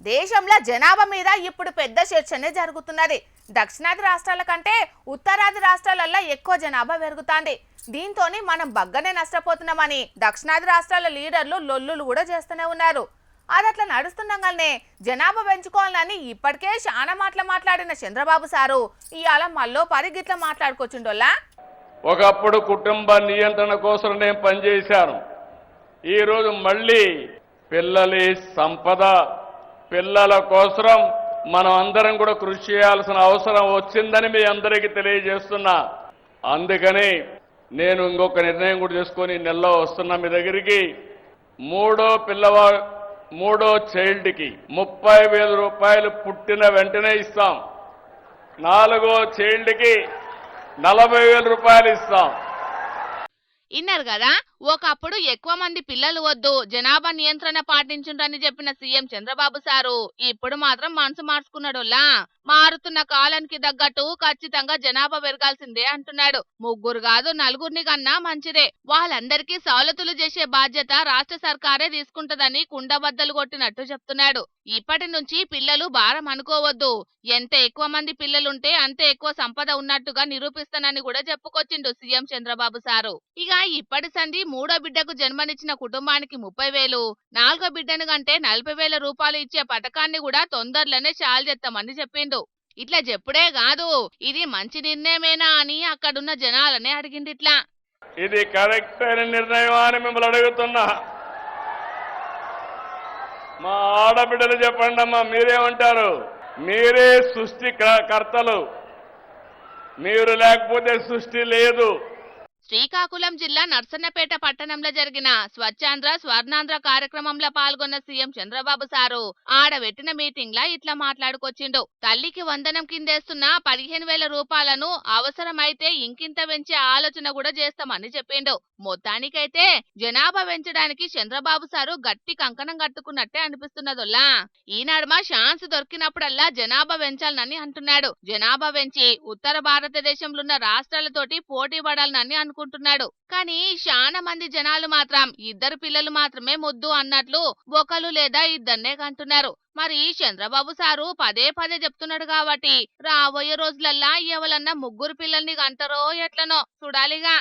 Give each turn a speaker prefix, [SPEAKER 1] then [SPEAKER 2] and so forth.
[SPEAKER 1] దేశంలో జనాభా మీద ఇప్పుడు పెద్ద చర్చనే జరుగుతున్నది. దక్షిణాది రాష్ట్రాల కంటే ఉత్తరాది రాష్ట్రాలలో ఎక్కువ జనాభా పెరుగుతోంది. దీంతోని మనం బగ్గనే నష్టపోతున్నామని దక్షిణాది రాష్ట్రాల లీడర్లు లొల్లులు కూడా చేస్తూనే ఉన్నారు. అది అట్లా నడుస్తుండగానే జనాభా పెంచుకోవాలని ఇప్పటికే చాలా మాట్లాడిన చంద్రబాబు సారు ఇవాళ మళ్ళీ పరిగిట్ల మాట్లాడుకొచ్చిండోళ్ళ.
[SPEAKER 2] ఒకప్పుడు కుటుంబ నియంత్రణ కోసం నేను పనిచేశాను. ఈరోజు మళ్ళీ పిల్లలి సంపద, పిల్లల కోసం మనం అందరం కూడా కృషి చేయాల్సిన అవసరం వచ్చిందని మీ అందరికీ తెలియజేస్తున్నా. అందుకని నేను ఇంకొక నిర్ణయం కూడా చేసుకొని నెలలో వస్తున్నా మీ దగ్గరికి. మూడో చైల్డ్కి 30,000 రూపాయలు పుట్టిన వెంటనే ఇస్తాం. 4వ చైల్డ్కి 40,000 రూపాయలు ఇస్తాం.
[SPEAKER 3] ఇన్నారు కదా, ఒకప్పుడు ఎక్కువ మంది పిల్లలు వద్దు, జనాభా నియంత్రణ పాటించుండని చెప్పిన సీఎం చంద్రబాబు సారు ఇప్పుడు మాత్రం మనసు మార్చుకున్నాడులా. మారుతున్న కాలానికి తగ్గట్టు ఖచ్చితంగా జనాభా పెరగాల్సిందే అంటున్నాడు. 3 కాదు 4 కన్నా మంచిదే, వాళ్ళందరికీ సౌలతులు చేసే బాధ్యత రాష్ట్ర సర్కారే తీసుకుంటదని కుండబద్దలు కొట్టినట్టు చెప్తున్నాడు. ఇప్పటి నుంచి పిల్లలు భారం అనుకోవద్దు, ఎంత ఎక్కువ మంది పిల్లలుంటే అంతే ఎక్కువ సంపద ఉన్నట్టుగా నిరూపిస్తానని కూడా చెప్పుకొచ్చిండు సీఎం చంద్రబాబు సారు. ఇక ఇప్పటి సంధి 3వ బిడ్డకు జన్మనిచ్చిన కుటుంబానికి 30,000, 4వ బిడ్డను కంటే 40,000 రూపాయలు ఇచ్చే పథకాన్ని కూడా తొందరలోనే చాలు చేస్తామని చెప్పిండు. ఇట్లా చెప్పుడే కాదు, ఇది మంచి నిర్ణయమేనా అని అక్కడున్న జనాలనే అడిగింది. ఇట్లా
[SPEAKER 2] ఇది కరెక్ట్ అయిన నిర్ణయం అని మిమ్మల్ని అడుగుతున్నా. మా ఆడబిడ్డలు చెప్పండి అమ్మా, మీరేమంటారు? మీరే సృష్టి కర్తలు, మీరు లేకపోతే సృష్టి లేదు.
[SPEAKER 3] శ్రీకాకుళం జిల్లా నర్సన్నపేట పట్టణంలో జరిగిన స్వచ్ఛాంధ్ర స్వర్ణాంధ్ర కార్యక్రమంలో పాల్గొన్న సీఎం చంద్రబాబు సారు ఆడబెట్టిన మీటింగ్ లా ఇట్లా మాట్లాడుకొచ్చిండు. తల్లికి వందనం కిందేస్తున్న 15,000 రూపాయలను అవసరమైతే ఇంకింత పెంచే ఆలోచన కూడా చేస్తామని చెప్పిండు. మొత్తానికైతే జనాభా పెంచడానికి చంద్రబాబు సారు గట్టి కంకణం కట్టుకున్నట్టే అనిపిస్తున్నదోల్లా. ఈ నడుమ ఛాన్స్ దొరికినప్పుడల్లా జనాభా పెంచాలని అంటున్నాడు. జనాభా పెంచి ఉత్తర భారతదేశంలో ఉన్న రాష్ట్రాలతోటి పోటీ పడాలని అనుకుంటున్నాడు. కానీ చాలా మంది జనాలు మాత్రం 2 పిల్లలు మాత్రమే ముద్దు అన్నట్లు ఒకరు లేదా 2 కంటున్నారు. మరి చంద్రబాబు సారు పదే చెప్తున్నాడు కాబట్టి రాబోయే రోజులల్లా ఎవరన్నా 3 పిల్లల్ని కంటారో ఎట్లనో చూడాలిగా.